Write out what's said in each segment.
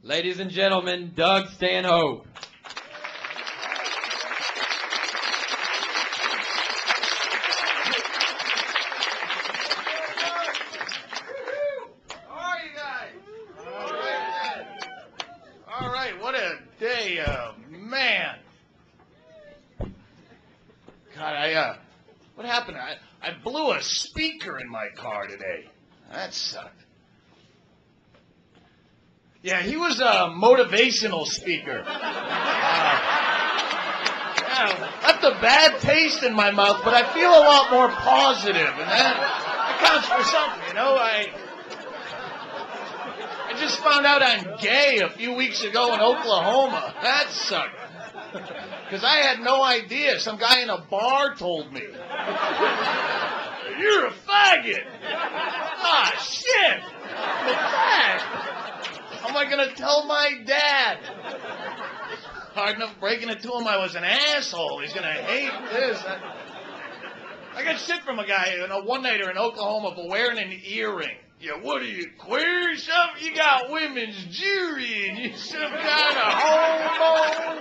Ladies and gentlemen, Doug Stanhope. How are you guys? All right, what a day, man. God, what happened? I blew a speaker in my car today. That sucked. Yeah, he was a motivational speaker. Left a bad taste in my mouth, but I feel a lot more positive, and that counts for something, you know. I just found out I'm gay a few weeks ago in Oklahoma. That sucked. Because I had no idea. Some guy in a bar told me. You're a faggot. Ah, shit. What's that? How am I going to tell my dad? Hard enough breaking it to him I was an asshole. He's going to hate this. I got shit from a guy, a one-nighter in Oklahoma for wearing an earring. Yeah, what are you, queer or something? You got women's jewelry and you some kind of homo.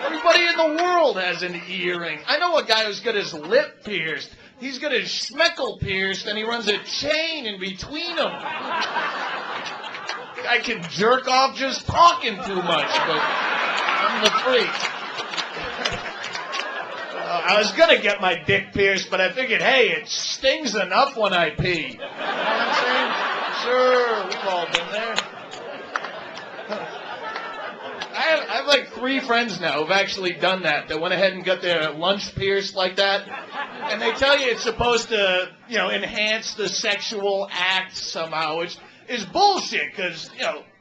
Everybody in the world has an earring. I know a guy who's got his lip pierced. He's got his schmeckle pierced and he runs a chain in between them. I can jerk off just talking too much, but I'm the freak. I was going to get my dick pierced, but I figured, hey, it stings enough when I pee. You know what I'm saying? Sure, we've all been there. I have like 3 friends now who've actually done that went ahead and got their lunch pierced like that. And they tell you it's supposed to, enhance the sexual act somehow, which is bullshit, because,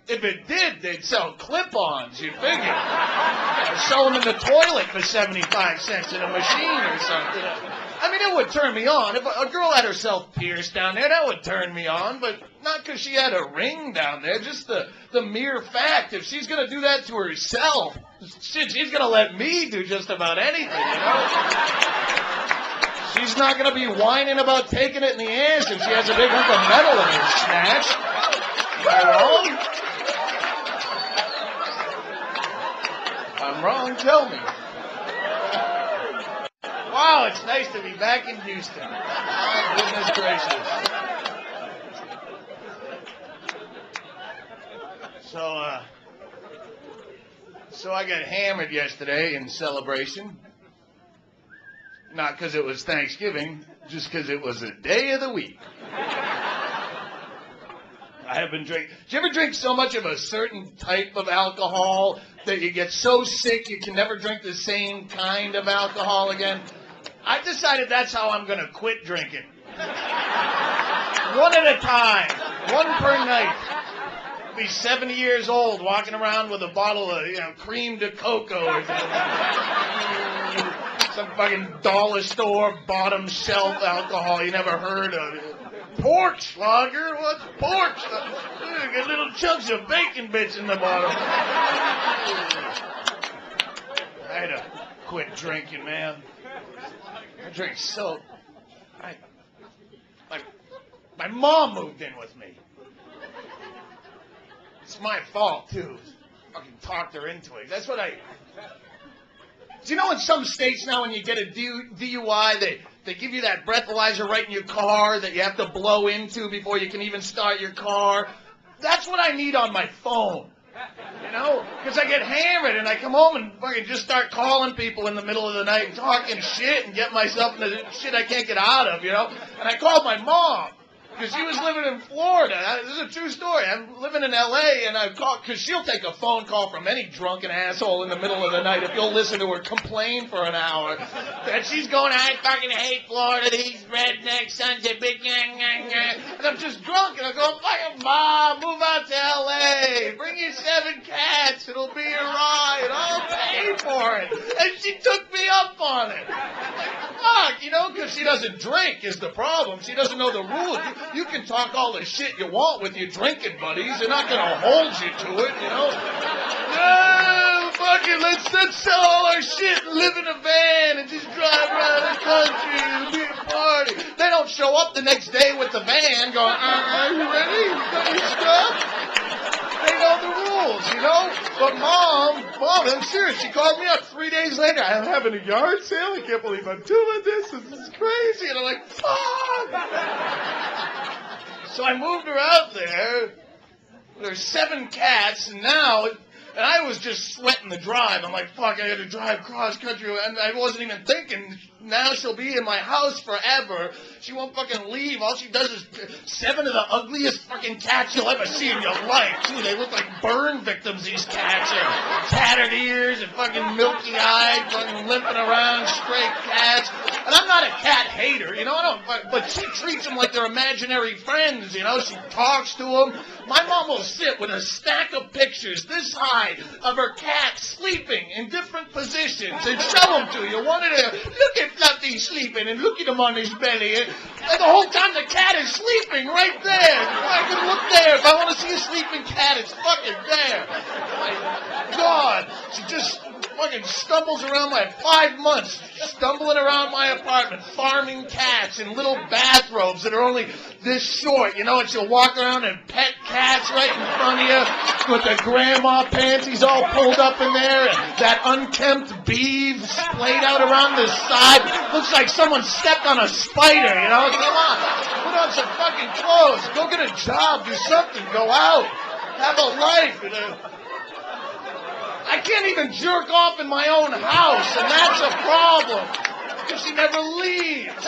if it did, they'd sell clip-ons, you'd figure. Sell them in the toilet for 75 cents in a machine or something. I mean, it would turn me on. If a girl had herself pierced down there, that would turn me on, but not because she had a ring down there, just the mere fact. If she's going to do that to herself, shit, she's going to let me do just about anything, She's not going to be whining about taking it in the ass if she has a big hunk of metal in her snatch. Am I wrong? I'm wrong, tell me. Wow, it's nice to be back in Houston. Oh, goodness gracious. So I got hammered yesterday in celebration. Not because it was Thanksgiving, just because it was a day of the week. I have been drinking. Do you ever drink so much of a certain type of alcohol that you get so sick you can never drink the same kind of alcohol again? I decided that's how I'm going to quit drinking. One at a time. One per night. I'll be 70 years old walking around with a bottle of, cream de cocoa or something. Some fucking dollar store bottom shelf alcohol you never heard of. Pork lager? What's pork? Got little chunks of bacon bits in the bottom. I had to quit drinking, man. I drink so... My mom moved in with me. It's my fault, too. Fucking talked her into it. That's what I... Do you know in some states now when you get a DUI, they give you that breathalyzer right in your car that you have to blow into before you can even start your car? That's what I need on my phone, Because I get hammered and I come home and fucking just start calling people in the middle of the night and talking shit and get myself into shit I can't get out of, And I called my mom. Because she was living in Florida. This is a true story. I'm living in L.A. and I called, because she'll take a phone call from any drunken asshole in the middle of the night if you'll listen to her complain for an hour. And she's going, I fucking hate Florida, these redneck sons of bitch. And I'm just drunk and I go, fucking Mom, move out to L.A. Bring your 7 cats. It'll be a ride. I'll pay for it. And she took me up on it. Fuck, because she doesn't drink is the problem. She doesn't know the rules. You can talk all the shit you want with your drinking buddies. They're not going to hold you to it, No, fuck it, let's sell all our shit and live in a van and just drive around the country and be a party. They don't show up the next day with the van going, are you ready? You got your stuff? They But Mom, I'm serious. She called me up 3 days later. I'm having a yard sale. I can't believe I'm doing this. This is crazy. And I'm like, fuck. So I moved her out there. There's 7 cats, and I was just sweating the drive. I'm like, fuck, I got to drive cross country. And I wasn't even thinking, now she'll be in my house forever. She won't fucking leave. All she does is 7 of the ugliest fucking cats you'll ever see in your life, too. They look like burn victims, these cats. They're tattered ears and fucking milky-eyed, fucking limping around, stray cats. And I'm not a cat hater, you know, but she treats them like they're imaginary friends, you know. She talks to them. My mom will sit with a stack of pictures this high of her cat sleeping in different positions and show them to you. One of them, look at Fluffy sleeping and look at him on his belly. And the whole time the cat is sleeping right there. I can look there. If I want to see a sleeping cat, it's fucking there. My God. She just fucking stumbles around 5 months, stumbling around my apartment, farming cats in little bathrobes that are only this short, you know, and she'll walk around and pet cats right in front of you with the grandma panties all pulled up in there and that unkempt beads splayed out around the side. Looks like someone stepped on a spider, you know. Come on, put on some fucking clothes, go get a job, do something, go out, have a life, you know. I can't even jerk off in my own house, and that's a problem, because she never leaves.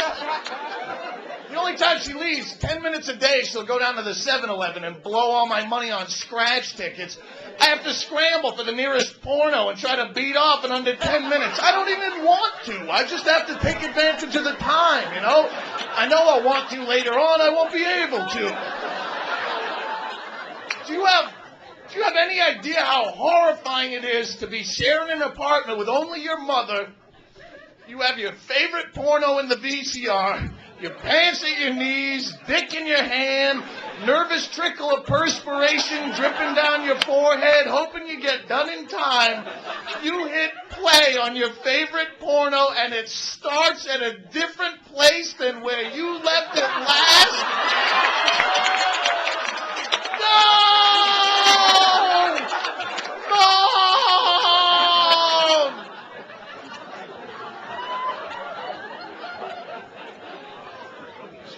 The only time she leaves, 10 minutes a day, she'll go down to the 7-Eleven and blow all my money on scratch tickets. I have to scramble for the nearest porno and try to beat off in under 10 minutes. I don't even want to. I just have to take advantage of the time, you know? I know I'll want to later on. I won't be able to. Do you have any idea how horrifying it is to be sharing an apartment with only your mother? You have your favorite porno in the VCR, your pants at your knees, dick in your hand, nervous trickle of perspiration dripping down your forehead, hoping you get done in time. You hit play on your favorite porno, and it starts at a different place than where you left it last. No!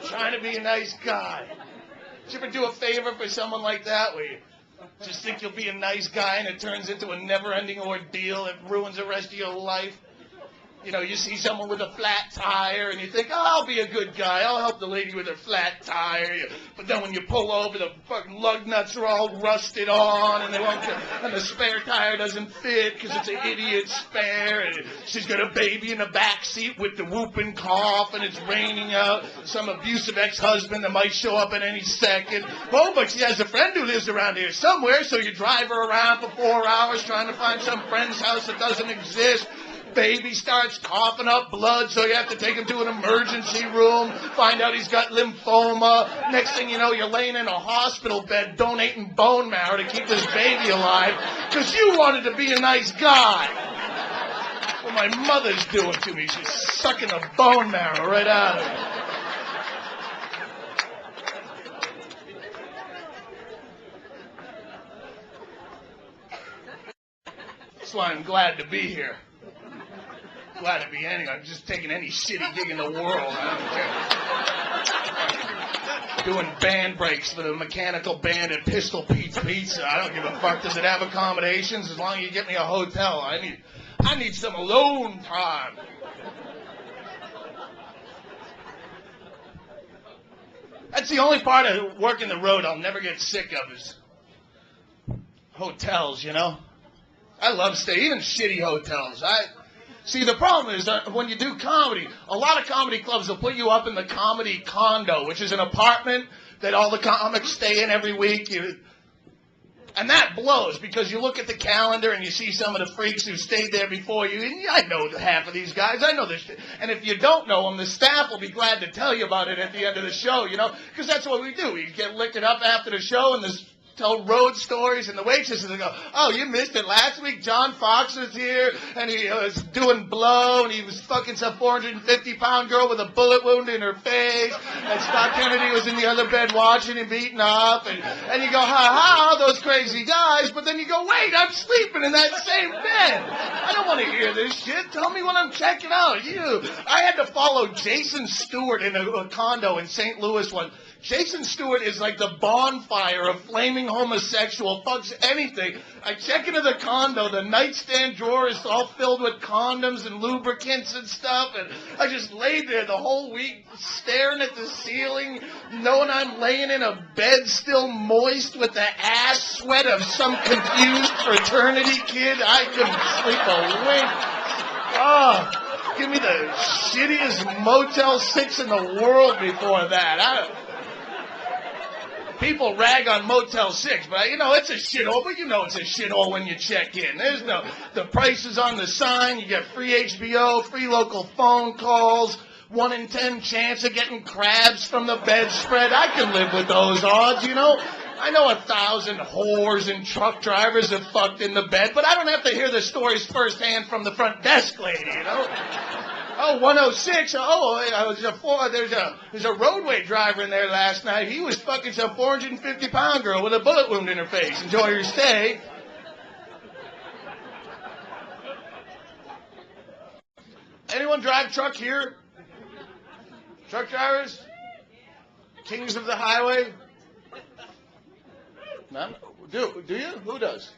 Trying to be a nice guy. Did you ever do a favor for someone like that where you just think you'll be a nice guy and it turns into a never-ending ordeal that ruins the rest of your life? You know, you see someone with a flat tire and you think, oh, I'll be a good guy. I'll help the lady with her flat tire. But then when you pull over, the fucking lug nuts are all rusted on and the spare tire doesn't fit because it's an idiot spare. And she's got a baby in the back seat with the whooping cough and it's raining out. Some abusive ex-husband that might show up at any second. Oh, but she has a friend who lives around here somewhere, so you drive her around for 4 hours trying to find some friend's house that doesn't exist. Baby starts coughing up blood, so you have to take him to an emergency room, find out he's got lymphoma. Next thing you know, you're laying in a hospital bed donating bone marrow to keep this baby alive because you wanted to be a nice guy. What my mother's doing to me, she's sucking the bone marrow right out of me. That's why I'm glad to be here. Glad to be anyway. I'm just taking any shitty gig in the world. I don't care. Doing band breaks for the mechanical band at Pistol Pete's Pizza. I don't give a fuck. Does it have accommodations? As long as you get me a hotel. I need some alone time. That's the only part of working the road I'll never get sick of is hotels, you know? I love staying, even shitty hotels. See, the problem is that when you do comedy, a lot of comedy clubs will put you up in the comedy condo, which is an apartment that all the comics stay in every week. And that blows because you look at the calendar and you see some of the freaks who stayed there before you. And I know half of these guys. I know this shit. And if you don't know them, the staff will be glad to tell you about it at the end of the show, you know, because that's what we do. We get licked up after the show and this tell road stories, and the waitresses will go, oh, you missed it. Last week John Fox was here, and he was doing blow, and he was fucking some 450-pound girl with a bullet wound in her face, and Scott Kennedy was in the other bed watching him beaten up, and you go, ha, those crazy guys, but then you go, wait, I'm sleeping in that same bed. I don't want to hear this shit. Tell me when I'm checking out. I had to follow Jason Stewart in a condo in St. Louis once. Jason Stewart is like the bonfire of flaming homosexual, fucks anything. I check into the condo, the nightstand drawer is all filled with condoms and lubricants and stuff, and I just laid there the whole week staring at the ceiling, knowing I'm laying in a bed still moist with the ass sweat of some confused fraternity kid. I couldn't sleep a wink. Oh, give me the shittiest Motel 6 in the world before that. People rag on Motel 6, but it's a shithole, but it's a shithole when you check in. The price is on the sign, you get free HBO, free local phone calls, 1 in 10 chance of getting crabs from the bedspread. I can live with those odds, I know 1,000 whores and truck drivers have fucked in the bed, but I don't have to hear the stories firsthand from the front desk lady, Oh, 106. There's a roadway driver in there last night. He was fucking some 450-pound girl with a bullet wound in her face. Enjoy your stay. Anyone drive truck here? Truck drivers? Kings of the highway? None? Do you? Who does?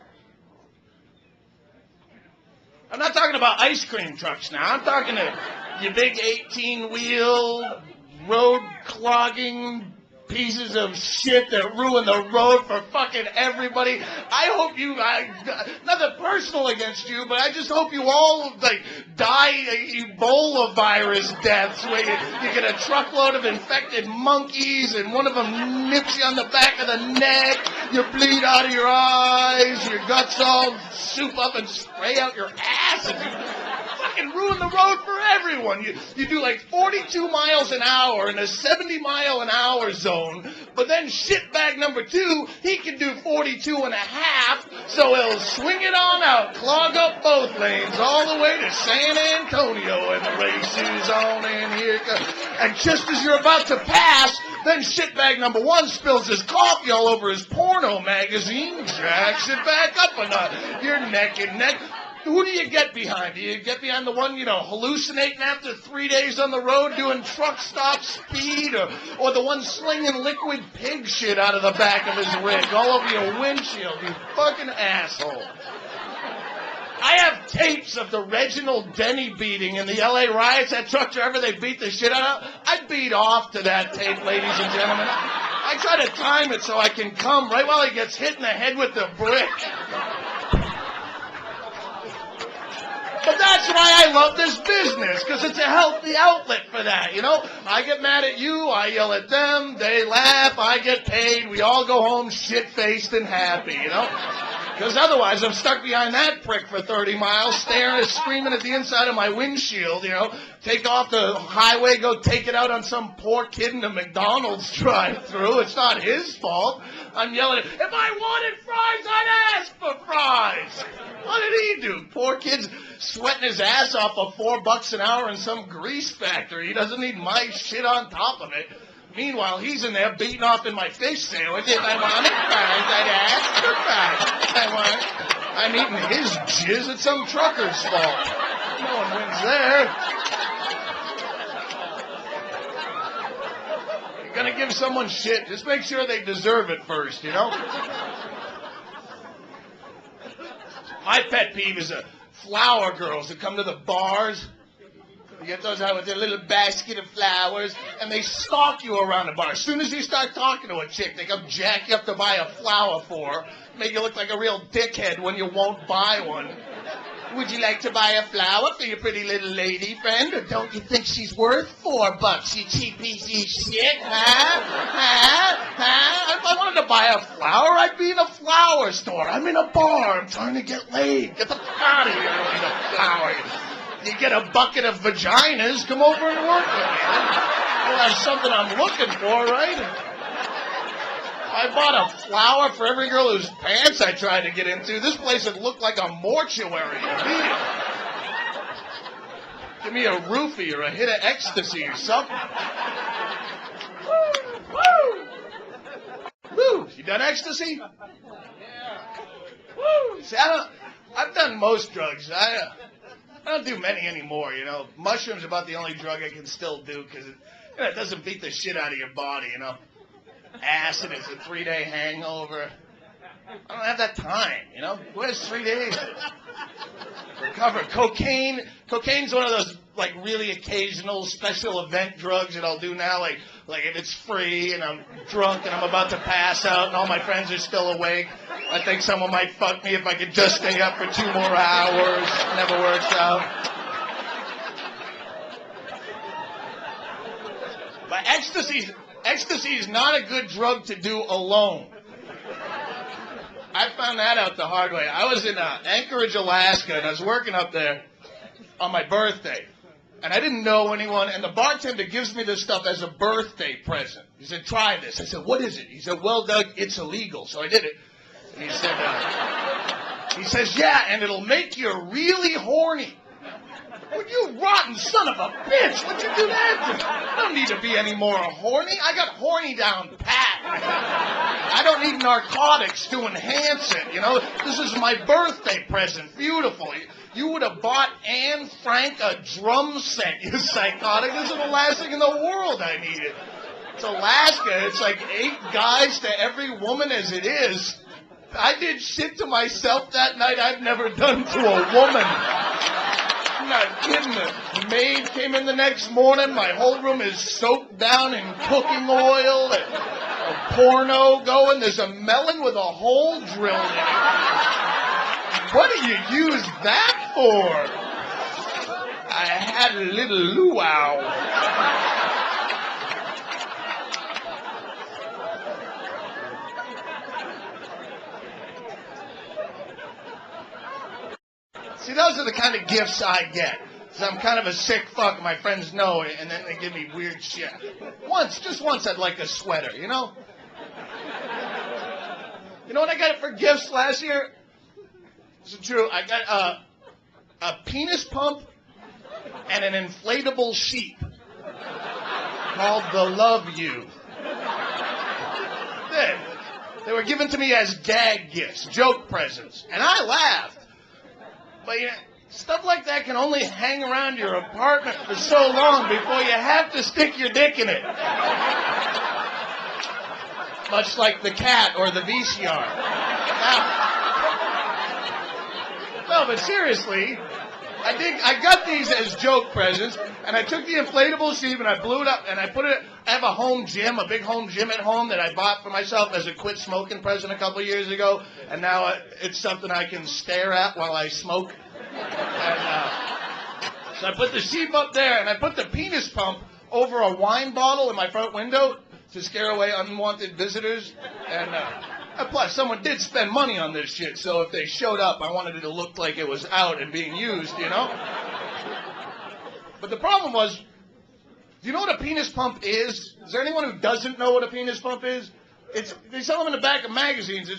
I'm not talking about ice cream trucks now. I'm talking to you big 18-wheel, road-clogging pieces of shit that ruin the road for fucking everybody. I hope nothing personal against you, but I just hope you all, die Ebola virus deaths where you get a truckload of infected monkeys and one of them nips you on the back of the neck, you bleed out of your eyes, your guts all soup up and spray out your ass, and you fucking ruin the road for everyone. You do 42 miles an hour in a 70-mile-an-hour zone, but then shitbag number 2, he can do 42 and a half, so he'll swing it on out, clog up both lanes, all the way to San Antonio, and the race is on, and here it goes. And just as you're about to pass, then shitbag number 1 spills his coffee all over his porno magazine, jacks it back up a notch. You're neck and neck. Who do you get behind? Do you get behind the one, hallucinating after 3 days on the road doing truck stop speed, or the one slinging liquid pig shit out of the back of his rig all over your windshield, you fucking asshole. I have tapes of the Reginald Denny beating in the L.A. riots. That truck driver they beat the shit out of. I beat off to that tape, ladies and gentlemen. I try to time it so I can come right while he gets hit in the head with the brick. But that's why I love this business, because it's a healthy outlet for that, I get mad at you, I yell at them, they laugh, I get paid, we all go home shit-faced and happy, Because otherwise I'm stuck behind that prick for 30 miles, staring and screaming at the inside of my windshield, take off the highway, go take it out on some poor kid in a McDonald's drive-thru. It's not his fault. I'm yelling, if I wanted fries, I'd ask for fries. What did he do? Poor kid's sweating his ass off for $4 an hour in some grease factory. He doesn't need my shit on top of it. Meanwhile, he's in there beating off in my fish sandwich. If I wanted fries, I'd ask for fries. I'm eating his jizz. It's some trucker's fault. No one wins there. You're gonna give someone shit, just make sure they deserve it first, My pet peeve is flower girls that come to the bars. You get those out with their little basket of flowers, and they stalk you around the bar. As soon as you start talking to a chick, they come jack you up to buy a flower for her, make you look like a real dickhead when you won't buy one. Would you like to buy a flower for your pretty little lady friend, or don't you think she's worth $4, you cheap piece of shit, huh? If I wanted to buy a flower, I'd be in a flower store. I'm in a bar. I'm trying to get laid. Get the fuck out of here. I don't need a flower. You get a bucket of vaginas, come over and work with me. You'll have something I'm looking for, right? I bought a flower for every girl whose pants I tried to get into. This place would look like a mortuary. Give me a roofie or a hit of ecstasy or something. Woo! Woo! You done ecstasy? Yeah. Woo! See, I've done most drugs. I don't do many anymore, you know. Mushrooms are about the only drug I can still do because it doesn't beat the shit out of your body, you know. Acid is a 3-day hangover. I don't have that time, you know. Who has 3 days to recover? Cocaine's one of those, like, really occasional special event drugs that I'll do now, like if it's free and I'm drunk and I'm about to pass out and all my friends are still awake. I think someone might fuck me if I could just stay up for 2 more hours. Never works out. But ecstasy is not a good drug to do alone. I found that out the hard way. I was in Anchorage, Alaska, and I was working up there on my birthday. And I didn't know anyone, and the bartender gives me this stuff as a birthday present. He said, try this. I said, what is it? He said, well, Doug, it's illegal. So I did it. And he says, yeah, and it'll make you really horny. Well, you rotten son of a bitch. What'd you do that to? I don't need to be any more horny. I got horny down pat. I don't need narcotics to enhance it, you know. This is my birthday present. Beautiful. You would have bought Anne Frank a drum set, you psychotic. This is the last thing in the world I needed. It's Alaska. It's like 8 guys to every woman as it is. I did shit to myself that night I've never done to a woman. I'm not kidding. The maid came in the next morning. My whole room is soaked down in cooking oil. A porno going. There's a melon with a hole drilled in it. What do you use that for? I had a little luau. See, those are the kind of gifts I get. So I'm kind of a sick fuck, my friends know it, and then they give me weird shit. Just once I'd like a sweater, you know? You know what I got for gifts last year? It's true. I got a penis pump and an inflatable sheep called the Love You. They were given to me as gag gifts, joke presents, and I laughed. But you know, stuff like that can only hang around your apartment for so long before you have to stick your dick in it. Much like the cat or the VCR. No, but seriously, I got these as joke presents, and I took the inflatable sheep and I blew it up and I put it. I have a home gym, a big home gym at home that I bought for myself as a quit smoking present a couple years ago, and now it's something I can stare at while I smoke. And so I put the sheep up there, and I put the penis pump over a wine bottle in my front window to scare away unwanted visitors. And plus, someone did spend money on this shit, so if they showed up, I wanted it to look like it was out and being used, you know? But the problem was, do you know what a penis pump is? Is there anyone who doesn't know what a penis pump is? They sell them in the back of magazines.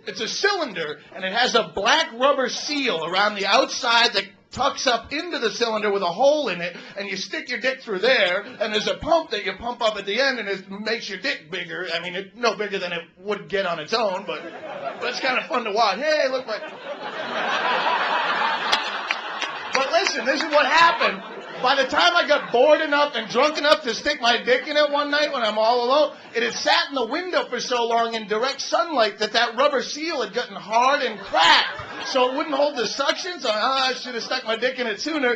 It's a cylinder, and it has a black rubber seal around the outside that tucks up into the cylinder with a hole in it, and you stick your dick through there, and there's a pump that you pump up at the end, and it makes your dick bigger. I mean, no bigger than it would get on its own, but it's kind of fun to watch. Hey, look, But listen, this is what happened. By the time I got bored enough and drunk enough to stick my dick in it one night when I'm all alone, it had sat in the window for so long in direct sunlight that rubber seal had gotten hard and cracked. So it wouldn't hold the suction, so I should have stuck my dick in it sooner.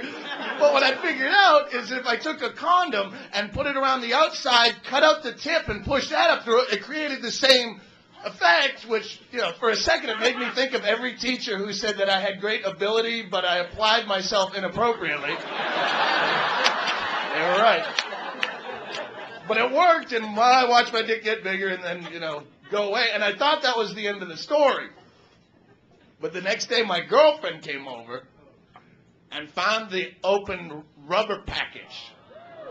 But what I figured out is if I took a condom and put it around the outside, cut out the tip, and pushed that up through it, it created the same effect, which, you know, for a second it made me think of every teacher who said that I had great ability, but I applied myself inappropriately. They were right. But it worked, and I watched my dick get bigger and then, you know, go away. And I thought that was the end of the story. But the next day, my girlfriend came over and found the open rubber package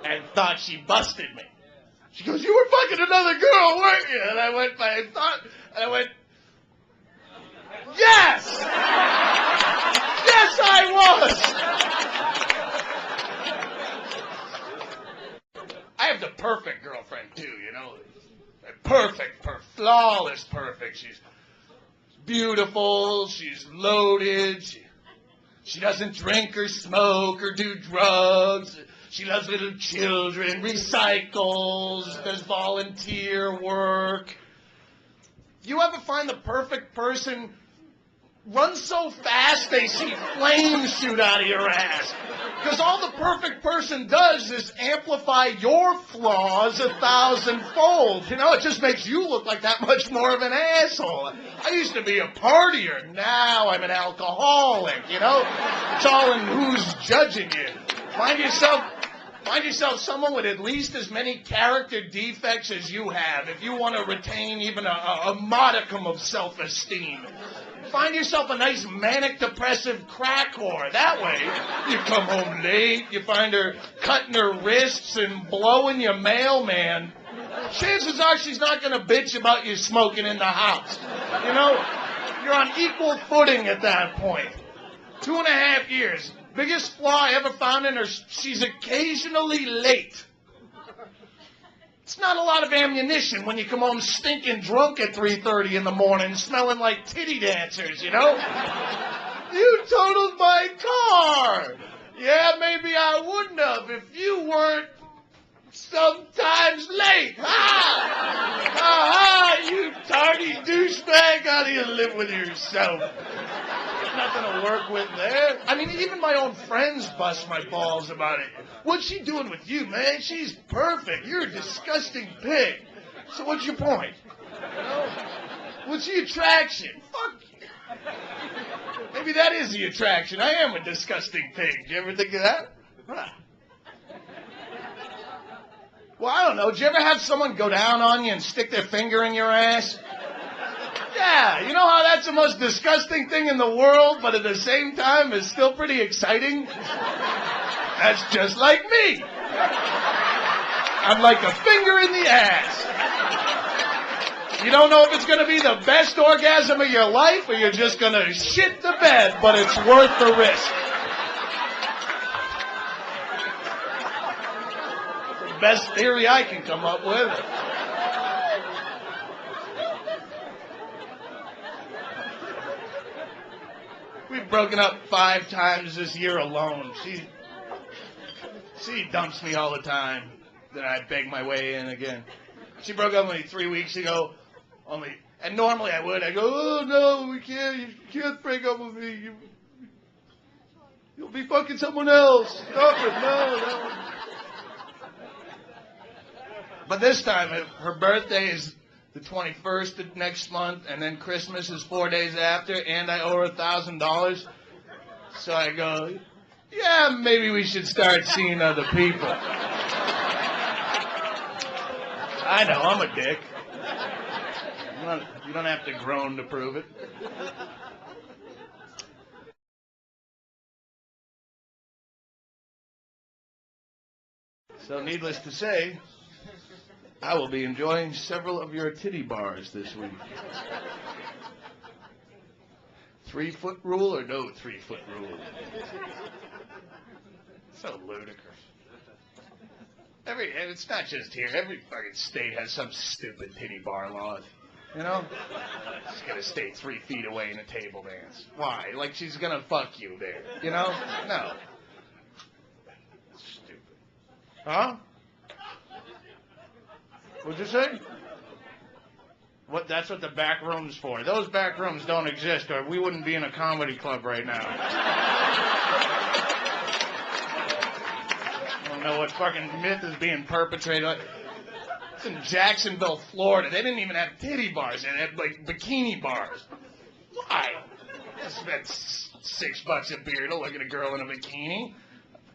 and thought she busted me. She goes, you were fucking another girl, weren't you? And I went, yes! Yes, I was! I have the perfect girlfriend, too, you know? Perfect, flawless perfect. She's beautiful, she's loaded, she doesn't drink or smoke or do drugs. She loves little children, recycles, does volunteer work. You ever find the perfect person run so fast they see flames shoot out of your ass? Because all the perfect person does is amplify your flaws 1,000-fold. You know, it just makes you look like that much more of an asshole. I used to be a partier. Now I'm an alcoholic, you know? It's all in who's judging you. Find yourself someone with at least as many character defects as you have if you want to retain even a modicum of self-esteem. Find yourself a nice manic-depressive crack whore. That way, you come home late, you find her cutting her wrists and blowing your mailman. Chances are she's not going to bitch about you smoking in the house. You know, you're on equal footing at that point. 2.5 years. Biggest flaw I ever found in her, she's occasionally late. It's not a lot of ammunition when you come home stinking drunk at 3:30 in the morning, smelling like titty dancers, you know? You totaled my car. Yeah, maybe I wouldn't have if you weren't sometimes late. You tardy douchebag. How do you live with yourself? Nothing to work with there. I mean, even my own friends bust my balls about it. What's she doing with you, man? She's perfect. You're a disgusting pig. So what's your point? You know? What's the attraction? Fuck you. Maybe that is the attraction. I am a disgusting pig. Do you ever think of that? Huh. Well, I don't know. Did you ever have someone go down on you and stick their finger in your ass? Yeah, you know how that's the most disgusting thing in the world, but at the same time is still pretty exciting? That's just like me. I'm like a finger in the ass. You don't know if it's going to be the best orgasm of your life or you're just going to shit the bed, but it's worth the risk. It's the best theory I can come up with. We've broken up 5 times this year alone. She dumps me all the time. Then I beg my way in again. She broke up with me 3 weeks ago. And normally I would. I go, oh no, we can't. You can't break up with me. You'll be fucking someone else. Stop it. No. But this time, her birthday is the 21st of next month, and then Christmas is 4 days after, and I owe her $1,000. So I go, yeah, maybe we should start seeing other people. I know, I'm a dick. You don't have to groan to prove it. So needless to say, I will be enjoying several of your titty bars this week. 3-foot rule or no 3-foot rule? So ludicrous. It's not just here. Every fucking state has some stupid titty bar laws. You know? She's gonna stay 3 feet away in a table dance. Why? Like she's gonna fuck you there. You know? No. Stupid. Huh? What'd you say? That's what the back room's for. Those back rooms don't exist, or we wouldn't be in a comedy club right now. I don't know what fucking myth is being perpetrated. It's in Jacksonville, Florida. They didn't even have titty bars. They had, like, bikini bars. Why? I spent $6 a beer to look at a girl in a bikini.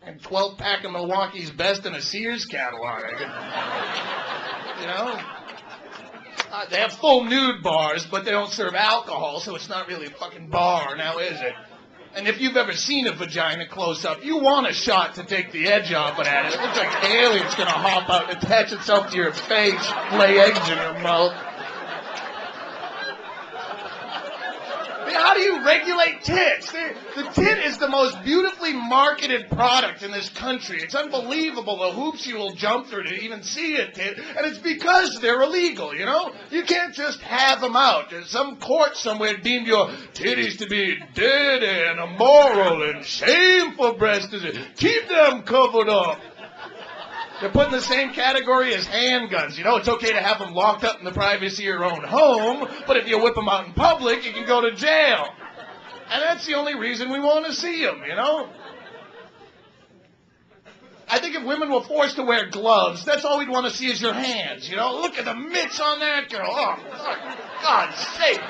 And 12-pack of Milwaukee's Best in a Sears catalog. You know? They have full nude bars, but they don't serve alcohol, so it's not really a fucking bar, now is it? And if you've ever seen a vagina close up, you want a shot to take the edge off of that. It looks like an alien's going to hop out and attach itself to your face, lay eggs in your mouth. How do you regulate tits? The tit is the most beautifully marketed product in this country. It's unbelievable the hoops you will jump through to even see a tit, and it's because they're illegal, you know? You can't just have them out. There's some court somewhere deemed your titties to be dirty and immoral and shameful breast disease. Keep them covered up. They're put in the same category as handguns. You know, it's okay to have them locked up in the privacy of your own home, but if you whip them out in public, you can go to jail. And that's the only reason we want to see them, you know? I think if women were forced to wear gloves, that's all we'd want to see is your hands, you know? Look at the mitts on that girl. Oh, for God's sake.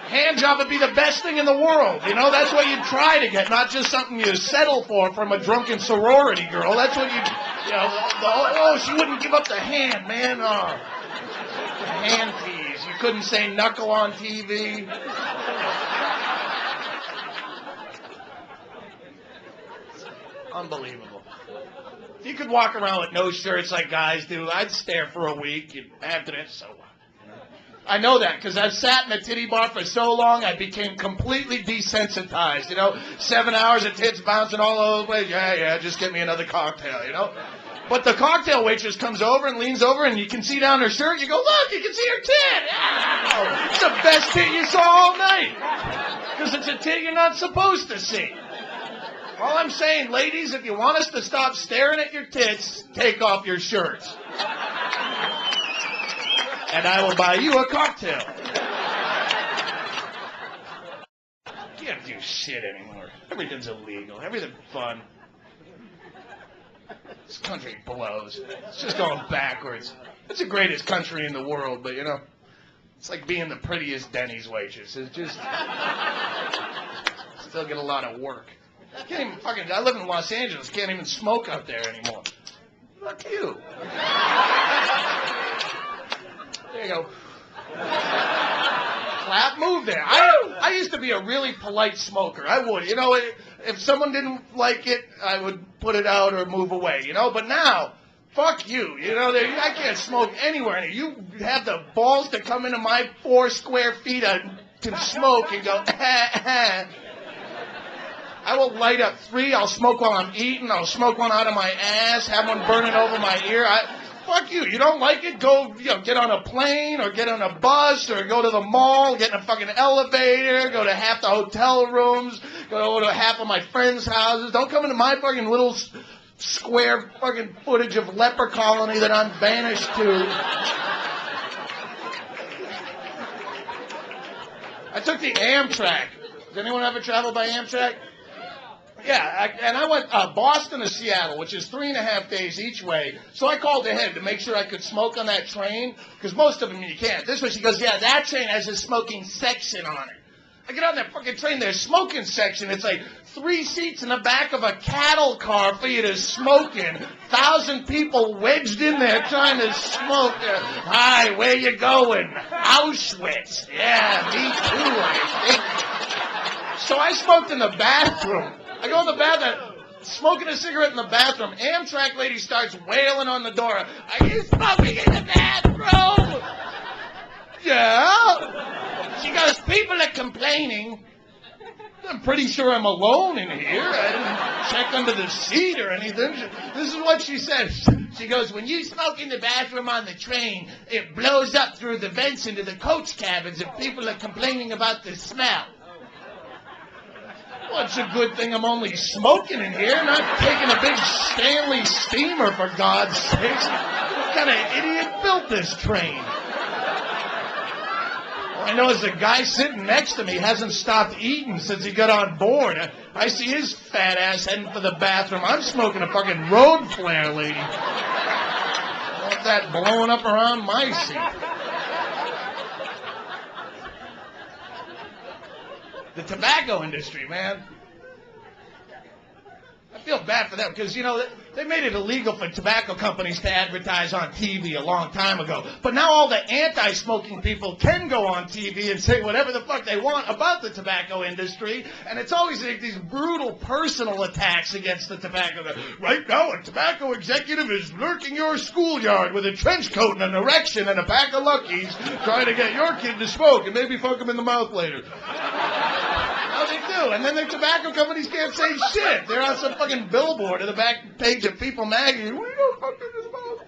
Hand job would be the best thing in the world, you know? That's what you'd try to get, not just something you settle for from a drunken sorority girl. That's what you know, oh, she wouldn't give up the hand, man. Oh, the hand tease. You couldn't say knuckle on TV. Unbelievable. If you could walk around with no shirts like guys do, I'd stare for a week. After that, so what? I know that because I've sat in a titty bar for so long, I became completely desensitized, you know? 7 hours of tits bouncing all over the place. Yeah, just get me another cocktail, you know? But the cocktail waitress comes over and leans over, and you can see down her shirt. You go, look, you can see her tit. Ow! It's the best tit you saw all night because it's a tit you're not supposed to see. All I'm saying, ladies, if you want us to stop staring at your tits, take off your shirts. And I will buy you a cocktail. You can't do shit anymore. Everything's illegal. Everything's fun. This country blows. It's just going backwards. It's the greatest country in the world, but, you know, it's like being the prettiest Denny's waitress. It's just... Still get a lot of work. I live in Los Angeles. Can't even smoke out there anymore. Fuck you. There you go. Clap, move there. I used to be a really polite smoker. I would. You know, if someone didn't like it, I would put it out or move away, you know. But now, fuck you. You know, I can't smoke anywhere. You have the balls to come into my 4 square feet to smoke and go, I will light up 3. I'll smoke while I'm eating. I'll smoke one out of my ass, have one burning over my ear. Fuck you. You don't like it? Go, get on a plane or get on a bus or go to the mall, get in a fucking elevator, go to half the hotel rooms, go to half of my friends' houses. Don't come into my fucking little square fucking footage of leper colony that I'm banished to. I took the Amtrak. Does anyone ever travel by Amtrak? Yeah, and I went Boston to Seattle, which is 3.5 days each way. So I called ahead to make sure I could smoke on that train, because most of them you can't. This one, she goes, yeah, that train has a smoking section on it. I get on that fucking train, there's smoking section. It's like 3 seats in the back of a cattle car for you to smoke in. 1,000 people wedged in there trying to smoke. Hi, where you going? Auschwitz. Yeah, me too, I think. So I smoked in the bathroom. I go in the bathroom, smoking a cigarette in the bathroom. Amtrak lady starts wailing on the door. Are you smoking in the bathroom? Yeah. She goes, people are complaining. I'm pretty sure I'm alone in here. I didn't check under the seat or anything. This is what she said. She goes, when you smoke in the bathroom on the train, it blows up through the vents into the coach cabins if people are complaining about the smell. Well, it's a good thing I'm only smoking in here, not taking a big Stanley steamer, for God's sakes. What kind of idiot built this train? All I know is the guy sitting next to me hasn't stopped eating since he got on board. I see his fat ass heading for the bathroom. I'm smoking a fucking road flare, lady. I want that blowing up around my seat. The tobacco industry, man. I feel bad for them because, you know, They made it illegal for tobacco companies to advertise on TV a long time ago. But now all the anti-smoking people can go on TV and say whatever the fuck they want about the tobacco industry. And it's always like these brutal personal attacks against the tobacco. Right now, a tobacco executive is lurking your schoolyard with a trench coat and an erection and a pack of Luckies trying to get your kid to smoke and maybe fuck him in the mouth later. How they do? And then the tobacco companies can't say shit. They're on some fucking billboard at the back page of People magazine. We don't fucking smoke.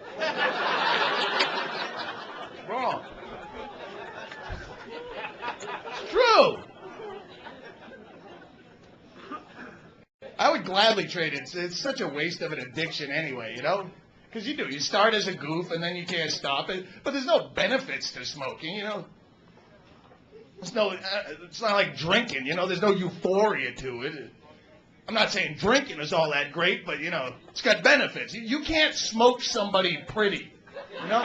Wrong. It's true. I would gladly trade it. It's such a waste of an addiction anyway, you know? Because you do. You start as a goof and then you can't stop it. But there's no benefits to smoking, you know? It's not like drinking, you know? There's no euphoria to it. I'm not saying drinking is all that great, but, you know, it's got benefits. You can't smoke somebody pretty, you know?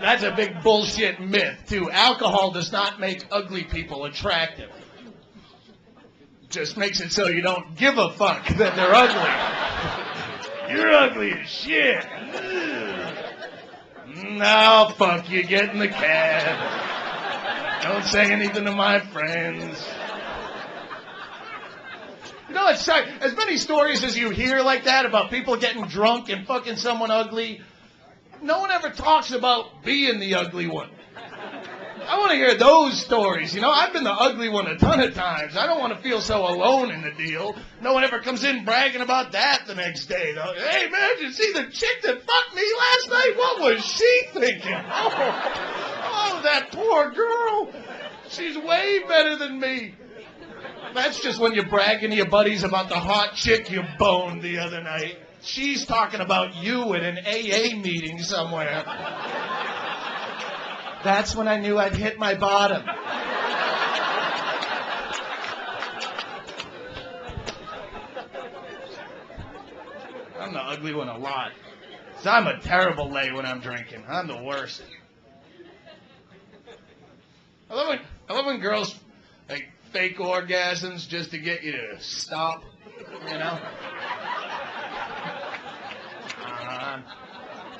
That's a big bullshit myth, too. Alcohol does not make ugly people attractive. Just makes it so you don't give a fuck that they're ugly. You're ugly as shit. No, fuck you, get in the cab. Don't say anything to my friends. You know, it's as many stories as you hear like that about people getting drunk and fucking someone ugly, no one ever talks about being the ugly one. I want to hear those stories, you know? I've been the ugly one a ton of times. I don't want to feel so alone in the deal. No one ever comes in bragging about that the next day, though. Hey, man, did you see the chick that fucked me last night? What was she thinking? Oh, that poor girl. She's way better than me. That's just when you're bragging to your buddies about the hot chick you boned the other night. She's talking about you at an AA meeting somewhere. That's when I knew I'd hit my bottom. I'm the ugly one a lot. 'Cause I'm a terrible lay when I'm drinking. I'm the worst. I love when girls like fake orgasms just to get you to stop, you know?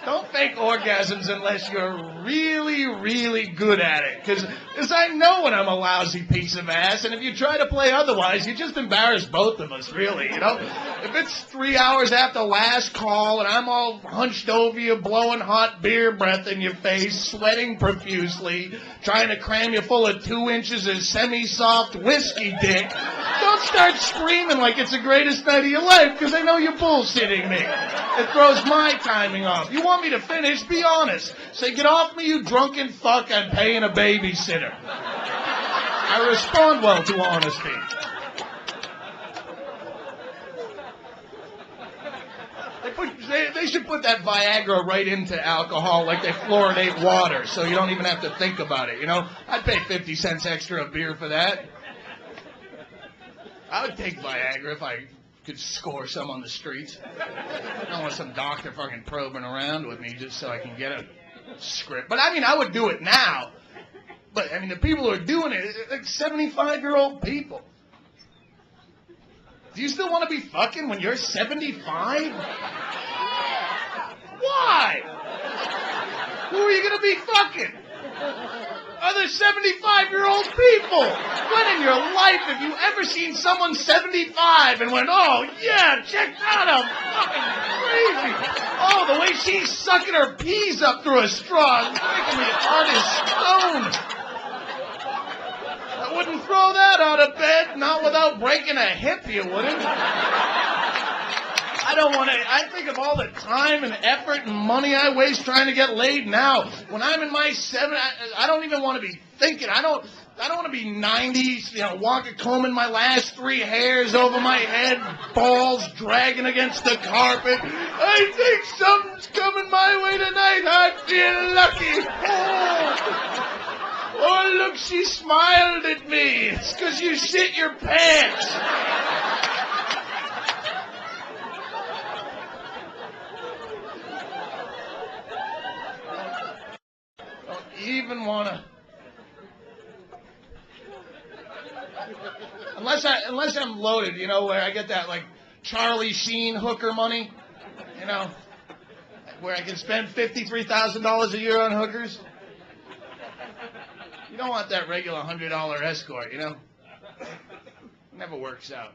Don't fake orgasms unless you're really, really good at it. Because I know when I'm a lousy piece of ass, and if you try to play otherwise, you just embarrass both of us, really, you know? If it's 3 hours after last call, and I'm all hunched over you, blowing hot beer breath in your face, sweating profusely, trying to cram you full of 2 inches of semi-soft whiskey dick, don't start screaming like it's the greatest night of your life, because I know you're bullshitting me. It throws my timing off. You want me to finish? Be honest. Say, get off me, you drunken fuck. I'm paying a babysitter. I respond well to honesty. They should put that Viagra right into alcohol like they fluoridate water, so you don't even have to think about it, you know? I'd pay 50 cents extra a beer for that. I would take Viagra if I could score some on the streets. I don't want some doctor fucking probing around with me just so I can get a script. But I mean, I would do it now. But I mean, the people who are doing it, like 75-year-old people. Do you still want to be fucking when you're 75? Why? Who are you going to be fucking? Other 75-year-old people. When in your life have you ever seen someone 75 and went, oh, yeah, check that out, I'm fucking crazy. Oh, the way she's sucking her peas up through a straw is making me hard as stone. I wouldn't throw that out of bed, not without breaking a hip, you wouldn't. I don't want to, I think of all the time and effort and money I waste trying to get laid now. When I'm in my 70s, I don't even want to be thinking. I don't want to be 90, you know, combing my last 3 hairs over my head, balls dragging against the carpet. I think something's coming my way tonight. I feel lucky. Oh, look, she smiled at me. It's because you shit your pants. Don't even want to. Unless I'm loaded, you know, where I get that, like, Charlie Sheen hooker money, you know, where I can spend $53,000 a year on hookers. You don't want that regular $100 escort, you know. Never works out.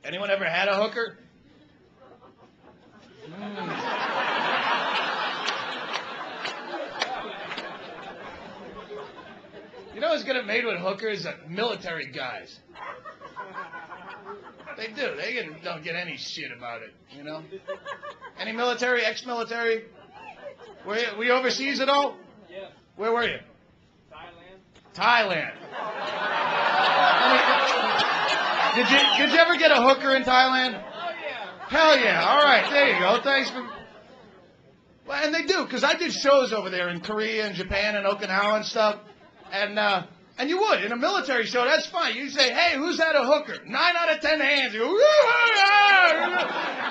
Anyone ever had a hooker? You know who's gonna made with hookers? Military guys. They do. They don't get any shit about it, you know? Any military, ex-military? Were you overseas at all? Yeah. Where were you? Thailand. Thailand. Did you ever get a hooker in Thailand? Oh, yeah. Hell yeah. All right, there you go. Thanks for... Well, and they do, because I did shows over there in Korea and Japan and Okinawa and stuff. And you would. In a military show, that's fine. You say, hey, who's had a hooker? 9 out of 10 hands. You go,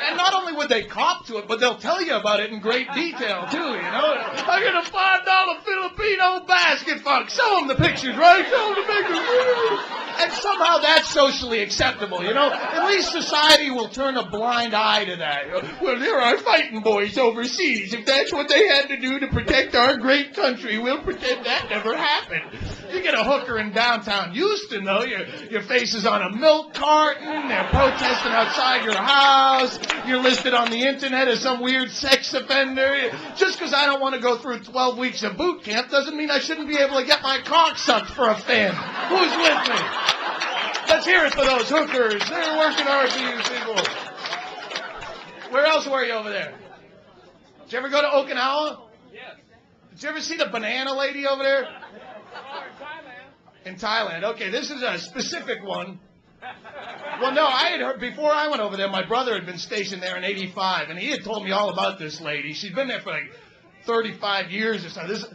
and not only would they cop to it, but they'll tell you about it in great detail, too, you know? I get a $5 Filipino basket fuck. Show them the pictures, right? Show them the pictures. And somehow that's socially acceptable, you know? At least society will turn a blind eye to that. Well, there are fighting boys overseas. If that's what they had to do to protect our great country, we'll pretend that never happened. You get a hooker in downtown Houston, though, your face is on a milk carton, they're protesting outside your house, you're listed on the internet as some weird sex offender. Just because I don't want to go through 12 weeks of boot camp doesn't mean I shouldn't be able to get my cock sucked for a fin. Who's with me? Let's hear it for those hookers. They're working hard for you people. Where else were you over there? Did you ever go to Okinawa? Yes. Did you ever see the banana lady over there? Oh, Thailand. In Thailand. Okay, this is a specific one. Well, no, I had heard, before I went over there, my brother had been stationed there in 85, and he had told me all about this lady. She'd been there for like 35 years or so. This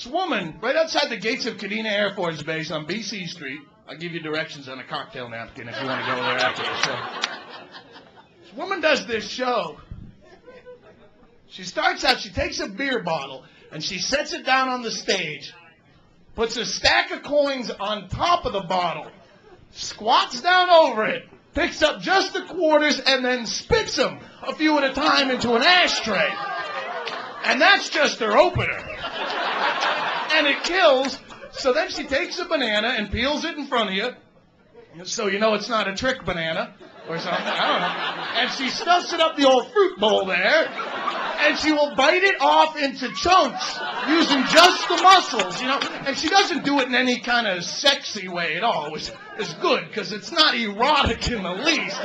woman, right outside the gates of Kadena Air Force Base on BC Street. I'll give you directions on a cocktail napkin if you want to go there after the show. This woman does this show. She starts out, she takes a beer bottle, and she sets it down on the stage, puts a stack of coins on top of the bottle, squats down over it, picks up just the quarters, and then spits them a few at a time into an ashtray. And that's just her opener. And it kills. So then she takes a banana and peels it in front of you, so you know it's not a trick banana or something. I don't know. And she stuffs it up the old fruit bowl there, and she will bite it off into chunks using just the muscles, you know. And she doesn't do it in any kind of sexy way at all, which is good because it's not erotic in the least.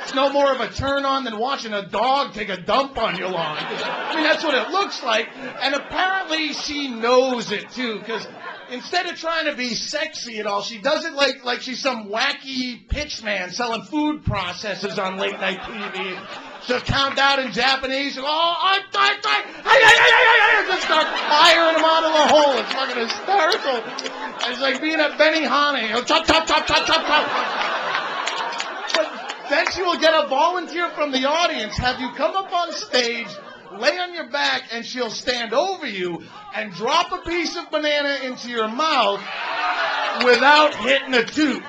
It's no more of a turn-on than watching a dog take a dump on your lawn. I mean, that's what it looks like. And apparently she knows it, too, because instead of trying to be sexy at all, she does it like she's some wacky pitchman selling food processors on late-night TV. She'll count out in Japanese. Just start firing them out of the hole. It's fucking hysterical. It's like being at Benihana. Chop, chop, chop, chop, chop, chop. Then she will get a volunteer from the audience, have you come up on stage, lay on your back, and she'll stand over you and drop a piece of banana into your mouth without hitting a tooth.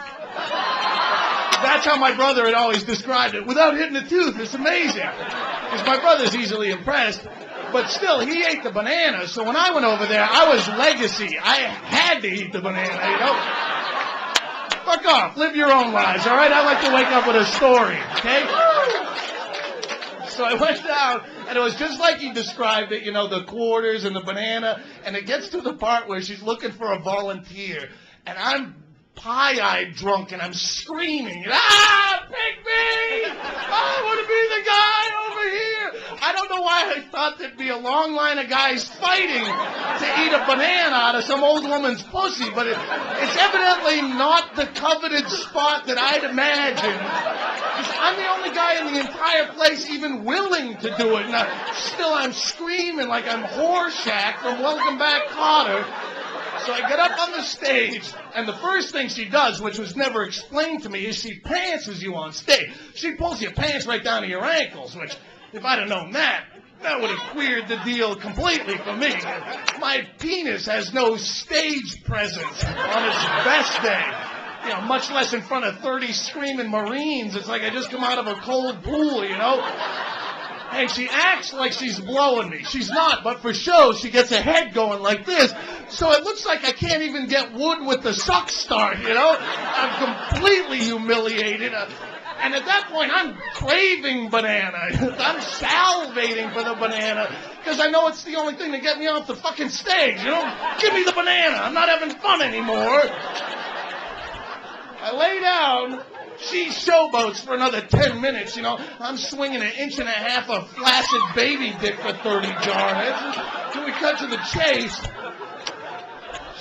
That's how my brother had always described it. Without hitting a tooth. It's amazing. Because my brother's easily impressed. But still, he ate the banana. So when I went over there, I was legacy. I had to eat the banana, you know. Fuck off. Live your own lives, all right? I like to wake up with a story, okay? So I went down, and it was just like he described it, you know, the quarters and the banana. And it gets to the part where she's looking for a volunteer. And I'm pie-eyed drunk, and I'm screaming, pick me! I want to be the guy over here! I don't know why I thought there'd be a long line of guys fighting to eat a banana out of some old woman's pussy, but it's evidently not the coveted spot that I'd imagined. I'm the only guy in the entire place even willing to do it, and still I'm screaming like I'm Horshack from Welcome Back, Kotter. So I get up on the stage, and the first thing she does, which was never explained to me, is she pantsers you on stage. She pulls your pants right down to your ankles, which, if I'd have known that, That would have queered the deal completely for me. My penis has no stage presence on its best day. You know, much less in front of 30 screaming Marines. It's like I just come out of a cold pool, you know? And she acts like she's blowing me. She's not, but for show, she gets her head going like this. So it looks like I can't even get wood with the suck start, you know? I'm completely humiliated. And at that point, I'm craving banana. I'm salivating for the banana because I know it's the only thing to get me off the fucking stage, you know? Give me the banana. I'm not having fun anymore. I lay down. She showboats for another 10 minutes, you know. I'm swinging 1.5 inches of flaccid baby dick for 30 jar heads. Till we cut to the chase.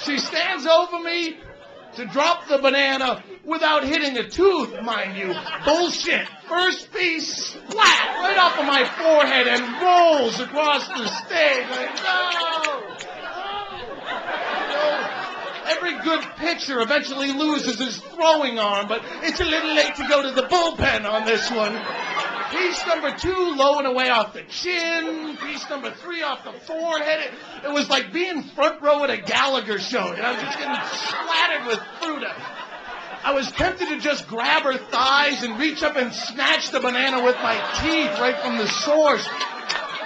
She stands over me to drop the banana without hitting a tooth, mind you. Bullshit. First piece, splat, right off of my forehead and rolls across the stage. Like, no! Every good pitcher eventually loses his throwing arm, but it's a little late to go to the bullpen on this one. Piece number 2, low and away off the chin. Piece number 3 off the forehead. It was like being front row at a Gallagher show. And I was just getting splattered with fruit. I was tempted to just grab her thighs and reach up and snatch the banana with my teeth right from the source.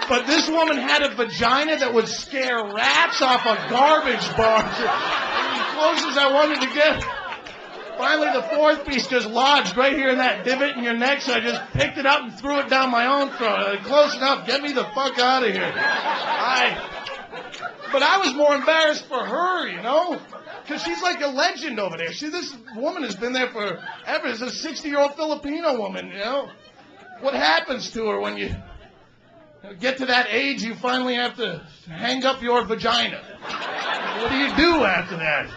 But this woman had a vagina that would scare rats off a garbage barge. As close as I wanted to get. Finally, the 4th piece just lodged right here in that divot in your neck, so I just picked it up and threw it down my own throat. Close enough. Get me the fuck out of here. But I was more embarrassed for her, you know? Because she's like a legend over there. This woman has been there forever. It's a 60-year-old Filipino woman, you know? What happens to her when you get to that age you finally have to hang up your vagina? What do you do after that?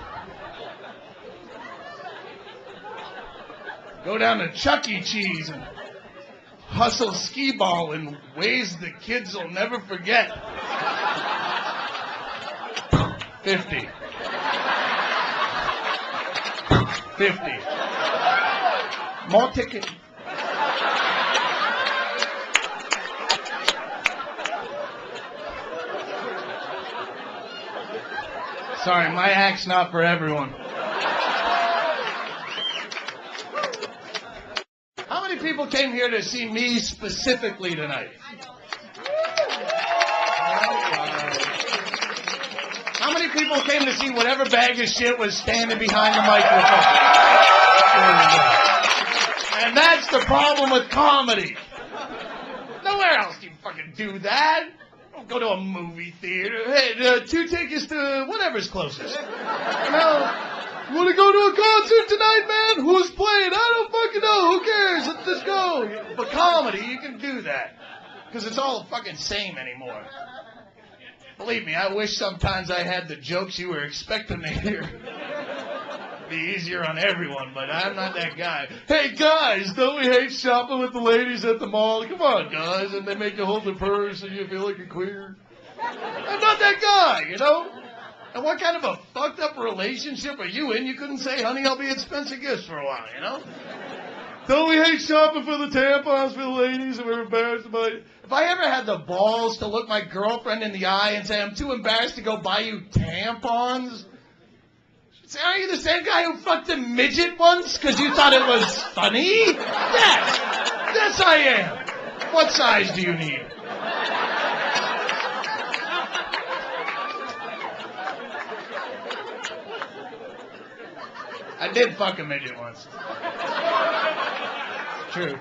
Go down to Chuck E. Cheese and hustle skee-ball in ways the kids will never forget. 50. 50. More ticket. Sorry, my act's not for everyone. How many people came here to see me specifically tonight? How many people came to see whatever bag of shit was standing behind the microphone? And that's the problem with comedy. Nowhere else do you fucking do that. Don't go to a movie theater. Hey, 2 tickets to whatever's closest. You know, want to go to a concert tonight, man? Who's playing? I don't fucking know. Who cares? Let's just go. But comedy, you can do that. Because it's all the fucking same anymore. Believe me, I wish sometimes I had the jokes you were expecting to hear. It'd be easier on everyone, but I'm not that guy. Hey, guys, don't we hate shopping with the ladies at the mall? Come on, guys. And they make you hold the purse and you feel like a queer. I'm not that guy, you know? And what kind of a fucked up relationship are you in? You couldn't say, honey, I'll be at Spencer Gifts for a while, you know? Don't we hate shopping for the tampons for the ladies and we're embarrassed about it? If I ever had the balls to look my girlfriend in the eye and say, I'm too embarrassed to go buy you tampons, she'd say, aren't you the same guy who fucked a midget once because you thought it was funny? Yes. Yes, I am. What size do you need? I did fuck a midget once. True.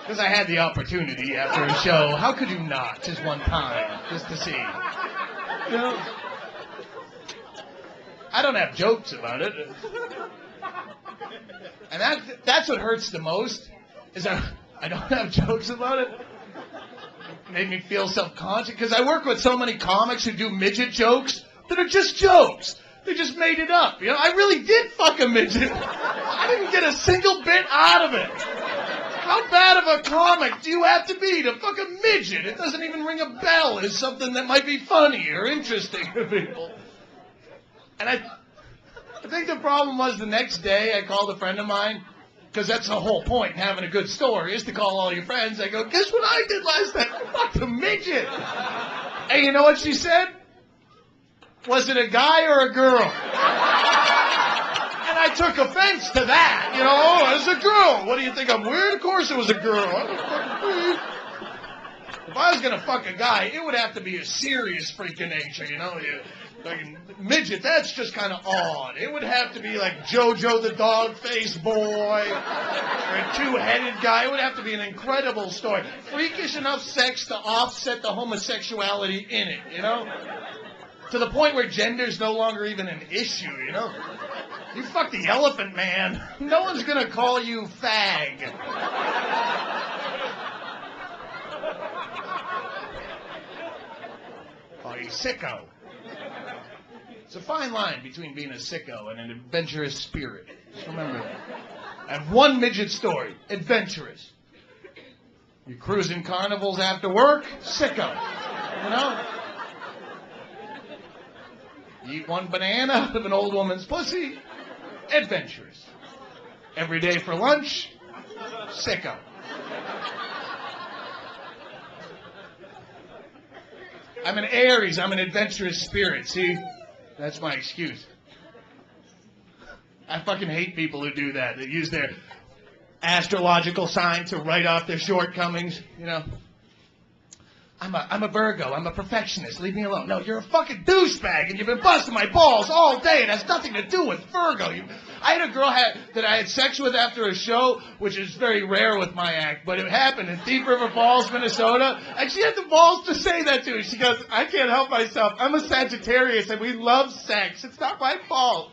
Because I had the opportunity after a show. How could you not? Just one time. Just to see. You know? I don't have jokes about it. And that's what hurts the most, is I don't have jokes about it. It made me feel self-conscious. Because I work with so many comics who do midget jokes that are just jokes. They just made it up. You know, I really did fuck a midget. I didn't get a single bit out of it. How bad of a comic do you have to be to fuck a midget? It doesn't even ring a bell as something that might be funny or interesting to people. And I think the problem was the next day I called a friend of mine Because that's the whole point in having a good story, is to call all your friends. I go, guess what I did last night? I fucked a midget. And you know what she said? Was it a guy or a girl? And I took offense to that. You know, oh, it was a girl. What do you think, I'm weird? Of course it was a girl. If I was going to fuck a guy, it would have to be a serious freak of nature, you know? Like midget, that's just kind of odd. It would have to be like JoJo the dog-faced boy or a two-headed guy. It would have to be an incredible story. Freakish enough sex to offset the homosexuality in it, you know? To the point where gender's no longer even an issue, you know? You fuck the elephant man, no one's going to call you fag. Oh, you sicko. It's a fine line between being a sicko and an adventurous spirit. Just remember that. I have one midget story. Adventurous. You cruising carnivals after work? Sicko. You know? You eat one banana out of an old woman's pussy? Adventurous. Every day for lunch? Sicko. I'm an Aries. I'm an adventurous spirit. See? That's my excuse. I fucking hate people who do that. They use their astrological sign to write off their shortcomings. You know? I'm a Virgo. I'm a perfectionist. Leave me alone. No, you're a fucking douchebag, and you've been busting my balls all day. It has nothing to do with Virgo. I had a girl that I had sex with after a show, which is very rare with my act, but it happened in Deep River Falls, Minnesota, and she had the balls to say that to me. She goes, I can't help myself. I'm a Sagittarius, and we love sex. It's not my fault.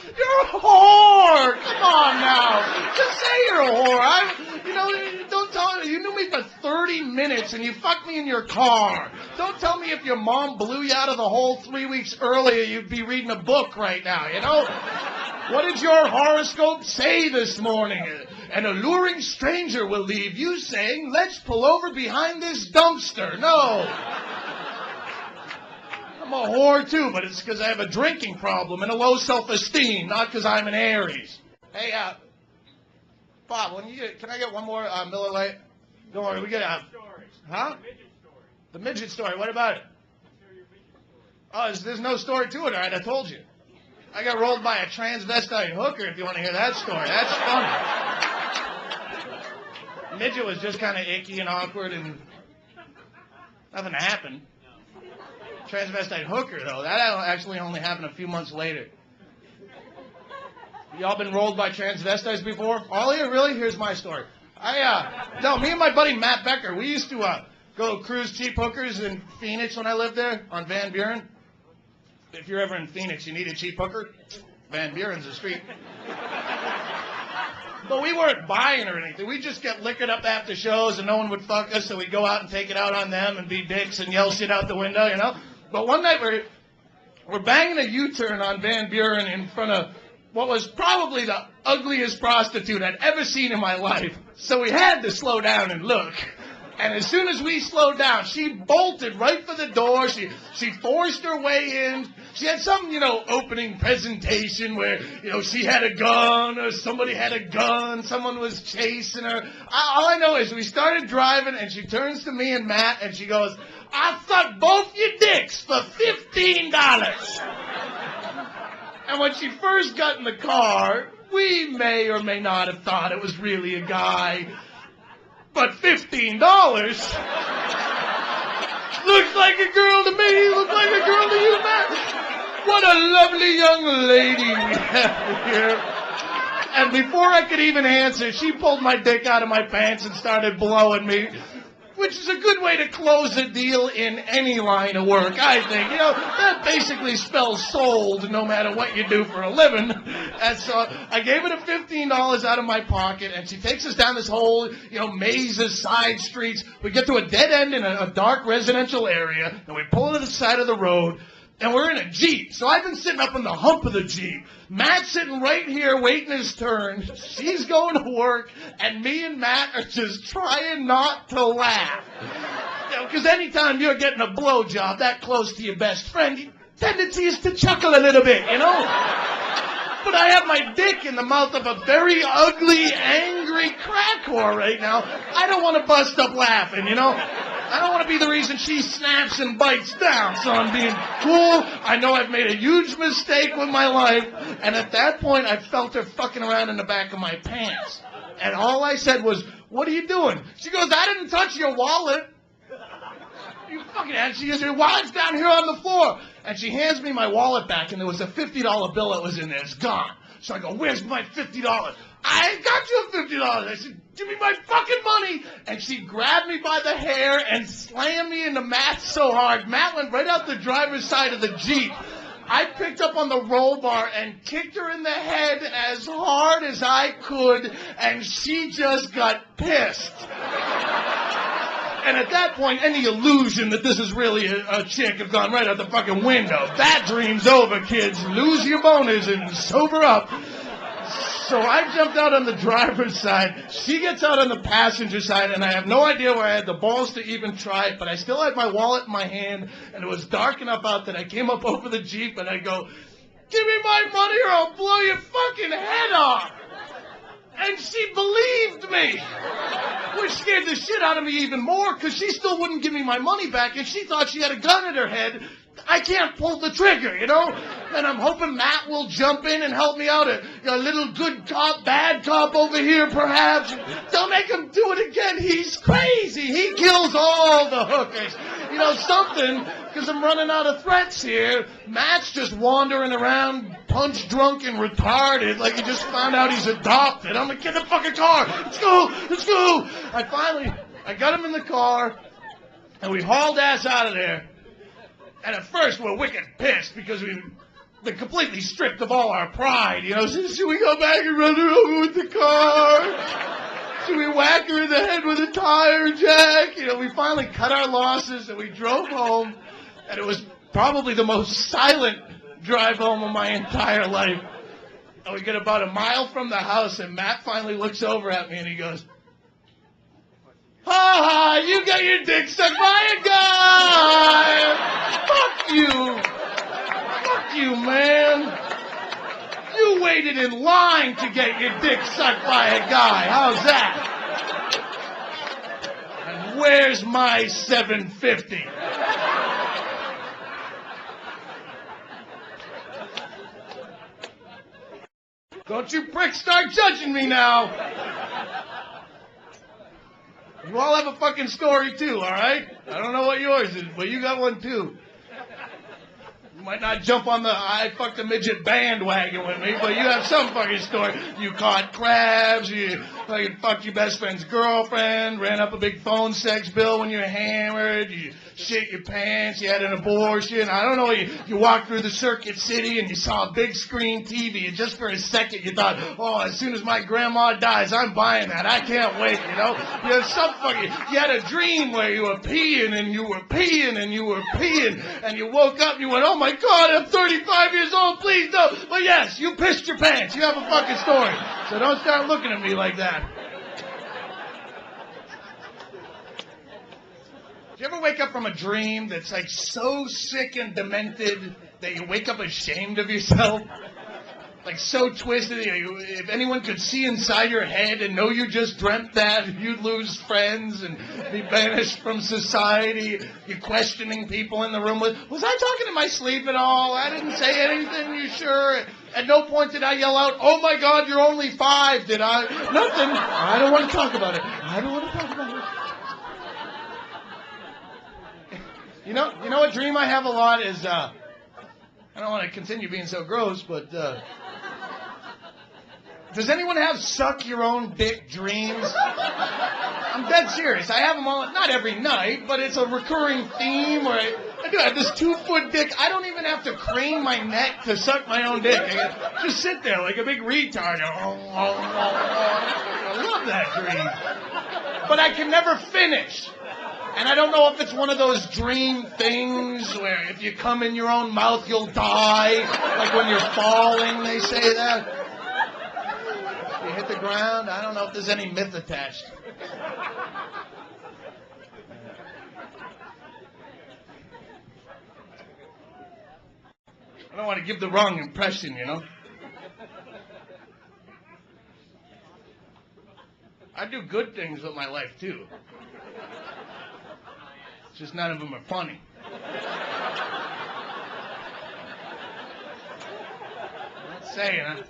You're a whore! Come on now. Just say you're a whore. Don't tell me. You knew me for 30 minutes and you fucked me in your car. Don't tell me if your mom blew you out of the hole 3 weeks earlier, you'd be reading a book right now, you know? What did your horoscope say this morning? An alluring stranger will leave you saying, let's pull over behind this dumpster. No. I'm a whore too, but it's because I have a drinking problem and a low self-esteem, not because I'm an Aries. Hey, Bob, can I get one more Miller Lite? Don't worry, we get huh? The midget story. What about it? Oh, there's no story to it. All right, I told you. I got rolled by a transvestite hooker. If you want to hear that story, that's funny. Midget was just kind of icky and awkward, and nothing happened. Transvestite hooker, though, that actually only happened a few months later. Y'all been rolled by transvestites before? All of you? Really? Here's my story. Me and my buddy Matt Becker, we used to go cruise cheap hookers in Phoenix when I lived there, on Van Buren. If you're ever in Phoenix, you need a cheap hooker, Van Buren's the street. But we weren't buying or anything. We just get liquored up after shows and no one would fuck us, so we'd go out and take it out on them and be dicks and yell shit out the window, you know? But one night we're banging a U-turn on Van Buren in front of what was probably the ugliest prostitute I'd ever seen in my life. So we had to slow down and look. And as soon as we slowed down, she bolted right for the door. She forced her way in. She had some, opening presentation where, she had a gun or somebody had a gun. Someone was chasing her. All I know is we started driving and she turns to me and Matt and she goes, I fucked both your dicks for $15. And when she first got in the car, we may or may not have thought it was really a guy. But $15 looks like a girl to me. Looks like a girl to you, Matt. What a lovely young lady we have here. And before I could even answer, she pulled my dick out of my pants and started blowing me, which is a good way to close a deal in any line of work, I think. That basically spells sold no matter what you do for a living. And so I gave her the $15 out of my pocket, and she takes us down this whole, maze of side streets. We get to a dead end in a dark residential area, and we pull to the side of the road, and we're in a Jeep. So I've been sitting up in the hump of the Jeep. Matt's sitting right here waiting his turn. She's going to work, and me and Matt are just trying not to laugh. Because anytime you're getting a blowjob that close to your best friend, your tendency is to chuckle a little bit, But I have my dick in the mouth of a very ugly, angry crack whore right now. I don't want to bust up laughing, you know? I don't want to be the reason she snaps and bites down, so I'm being cool. I know I've made a huge mistake with my life, and at that point, I felt her fucking around in the back of my pants. And all I said was, "What are you doing?" She goes, "I didn't touch your wallet." You fucking ass. She goes, "Your wallet's down here on the floor." And she hands me my wallet back, and there was a $50 bill that was in there. It's gone. So I go, "Where's my $50? "I got you $50. I said, "Give me my fucking money." And she grabbed me by the hair and slammed me into Matt so hard. Matt went right out the driver's side of the Jeep. I picked up on the roll bar and kicked her in the head as hard as I could, and she just got pissed. And at that point, any illusion that this is really a chick have gone right out the fucking window. That dream's over, kids. Lose your boners and sober up. So I jumped out on the driver's side. She gets out on the passenger side, and I have no idea where I had the balls to even try it, but I still had my wallet in my hand, and it was dark enough out that I came up over the Jeep, and I go, "Give me my money or I'll blow your fucking head off." And she believed me, which scared the shit out of me even more, because she still wouldn't give me my money back, and she thought she had a gun in her head. I can't pull the trigger, you know? And I'm hoping Matt will jump in and help me out. A little good cop, bad cop over here, perhaps. Don't make him do it again. He's crazy. He kills all the hookers. You know, something, because I'm running out of threats here. Matt's just wandering around, punch drunk and retarded, like he just found out he's adopted. I'm like, "Get in the fucking car. Let's go. Let's go." I got him in the car, and we hauled ass out of there. And at first, we're wicked pissed because we've been completely stripped of all our pride. You know, should we go back and run her over with the car? Should we whack her in the head with a tire jack? You know, we finally cut our losses and we drove home. And it was probably the most silent drive home of my entire life. And we get about a mile from the house, and Matt finally looks over at me and he goes, "Ha ha, you got your dick sucked by a guy! Fuck you! Fuck you, man! You waited in line to get your dick sucked by a guy. How's that? And where's my $7.50? Don't you pricks start judging me now. You all have a fucking story, too, all right? I don't know what yours is, but you got one, too. You might not jump on the I fucked a midget bandwagon with me, but you have some fucking story. You caught crabs, you fucking fucked your best friend's girlfriend, ran up a big phone sex bill when you were hammered, you shit your pants, you had an abortion, I don't know, you walked through the Circuit City and you saw a big screen TV, and just for a second you thought, "Oh, as soon as my grandma dies, I'm buying that. I can't wait," you know? You had some fucking, you had a dream where you were peeing and you were peeing and you were peeing, and you woke up and you went, "Oh my God, I'm 35 years old, please don't." But yes, you pissed your pants. You have a fucking story. So don't start looking at me like that. Do you ever wake up from a dream that's like so sick and demented that you wake up ashamed of yourself? Like so twisted, if anyone could see inside your head and know you just dreamt that, you'd lose friends and be banished from society. You're questioning people in the room. Was I talking in my sleep at all? I didn't say anything, you sure? At no point did I yell out, "Oh my God, you're only 5, did I?" Nothing. I don't want to talk about it. I don't want to talk about it. You know what dream I have a lot is, I don't want to continue being so gross, but, does anyone have suck your own dick dreams? I'm dead serious. I have them all, not every night, but it's a recurring theme where I do have this 2-foot dick. I don't even have to crane my neck to suck my own dick. I just sit there like a big retard. I love that dream. But I can never finish. And I don't know if it's one of those dream things where if you come in your own mouth, you'll die. Like when you're falling, they say that. If you hit the ground, I don't know if there's any myth attached. I don't want to give the wrong impression, you know. I do good things with my life, too. It's just none of them are funny. I'm not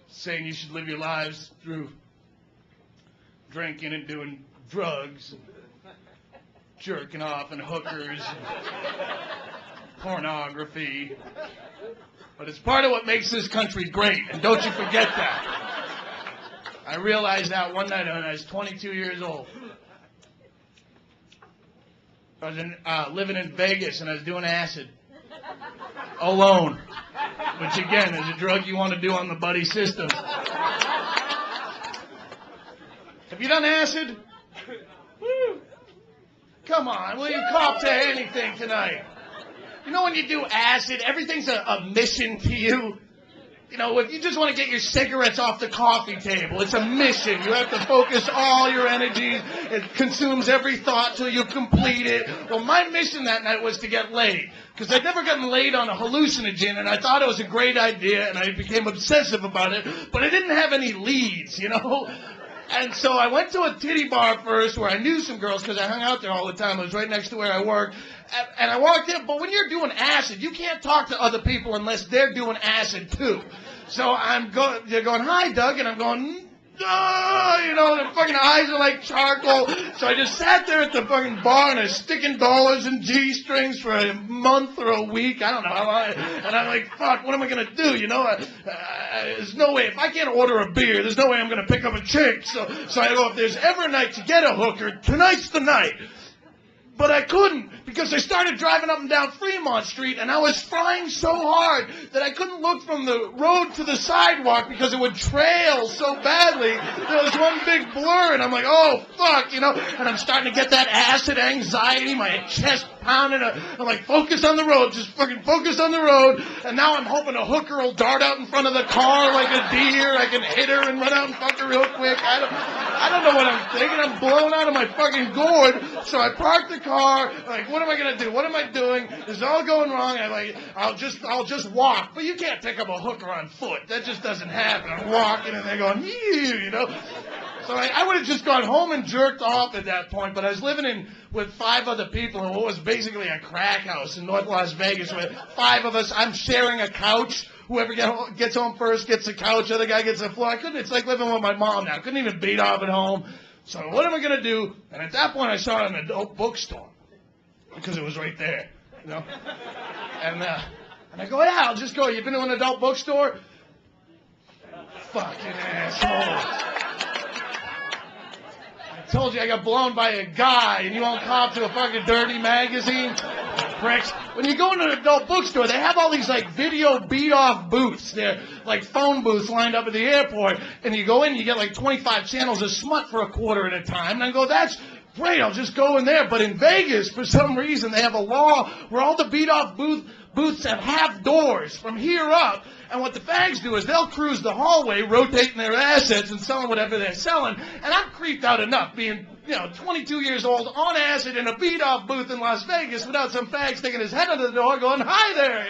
saying you should live your lives through drinking and doing drugs, and jerking off and hookers, and pornography. But it's part of what makes this country great, and don't you forget that. I realized that one night when I was 22 years old. I was living in Vegas, and I was doing acid. Alone. Which, again, is a drug you want to do on the buddy system. Have you done acid? Woo. Come on, will you cop to anything tonight? You know when you do acid, everything's a mission to you. You know, if you just want to get your cigarettes off the coffee table, it's a mission. You have to focus all your energies. It consumes every thought till you complete it. Well, my mission that night was to get laid. Because I'd never gotten laid on a hallucinogen, and I thought it was a great idea, and I became obsessive about it. But I didn't have any leads, you know? And so I went to a titty bar first where I knew some girls because I hung out there all the time. It was right next to where I worked. And I walked in, but when you're doing acid, you can't talk to other people unless they're doing acid too. So they're going, hi, Doug, and I'm going, you know, their fucking eyes are like charcoal. So I just sat there at the fucking bar and I was sticking dollars in G-strings for a month or a week. I don't know how long. And I'm like, fuck, what am I going to do? You know, there's no way. If I can't order a beer, there's no way I'm going to pick up a chick. So I go, if there's ever a night to get a hooker, tonight's the night. But I couldn't because I started driving up and down Fremont Street and I was flying so hard that I couldn't look from the road to the sidewalk because it would trail so badly. There was one big blur and I'm like, oh, fuck, you know. And I'm starting to get that acid anxiety, my chest pounding. I'm like, focus on the road, just fucking focus on the road. And now I'm hoping a hooker will dart out in front of the car like a deer. I can hit her and run out and fuck her real quick. I don't know what I'm thinking. I'm blown out of my fucking gourd. So I parked the car. Like, what am I gonna do? What am I doing? This is all going wrong. I'm like, I'll just walk. But you can't pick up a hooker on foot. That just doesn't happen. I'm walking and they're going, you know. So I would have just gone home and jerked off at that point. But I was living with 5 other people in what was basically a crack house in North Las Vegas with 5 of us. I'm sharing a couch. Whoever gets home first gets a couch. Other guy gets a floor. It's like living with my mom now. I couldn't even beat off at home. So what am I going to do? And at that point, I saw an adult bookstore because it was right there, you know. And I go, yeah, I'll just go. You been to an adult bookstore? Fucking asshole. I told you I got blown by a guy, and you won't cop to a fucking dirty magazine? Pricks. When you go into an adult bookstore, they have all these, like, video beat-off booths. They're like phone booths lined up at the airport. And you go in, you get, like, 25 channels of smut for a quarter at a time. And I go, that's great, I'll just go in there. But in Vegas, for some reason, they have a law where all the beat-off booths have half doors from here up. And what the fags do is they'll cruise the hallway, rotating their assets and selling whatever they're selling. And I'm creeped out enough being, 22 years old on acid in a beat-off booth in Las Vegas without some fag sticking his head under the door going, hi there,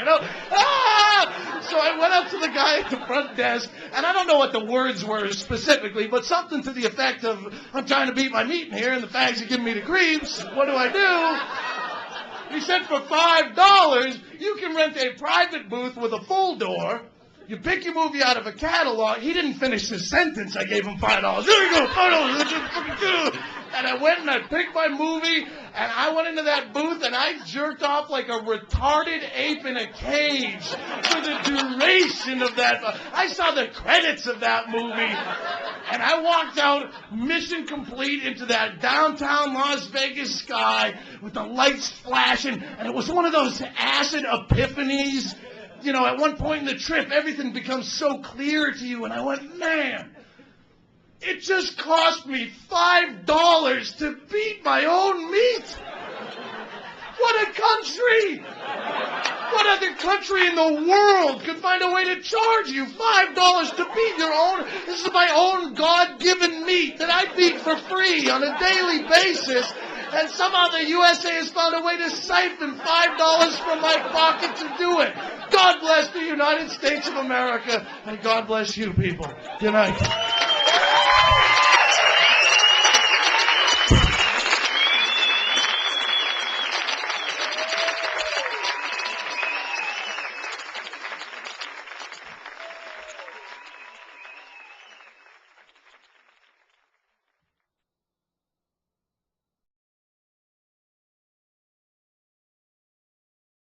Ah! So I went up to the guy at the front desk, and I don't know what the words were specifically, but something to the effect of, I'm trying to beat my meat in here, and the fags are giving me the creeps. What do I do? He said for $5, you can rent a private booth with a full door. You pick your movie out of a catalog. He didn't finish his sentence. I gave him $5. Here you go, $5. And I went and I picked my movie, and I went into that booth, and I jerked off like a retarded ape in a cage for the duration of that. I saw the credits of that movie, and I walked out mission complete into that downtown Las Vegas sky with the lights flashing, and it was one of those acid epiphanies. At one point in the trip, everything becomes so clear to you, and I went, man, it just cost me $5 to beat my own meat. What a country! What other country in the world could find a way to charge you $5 to beat your own? This is my own God-given meat that I beat for free on a daily basis. And somehow the USA has found a way to siphon $5 from my pocket to do it. God bless the United States of America, and God bless you people. Good night.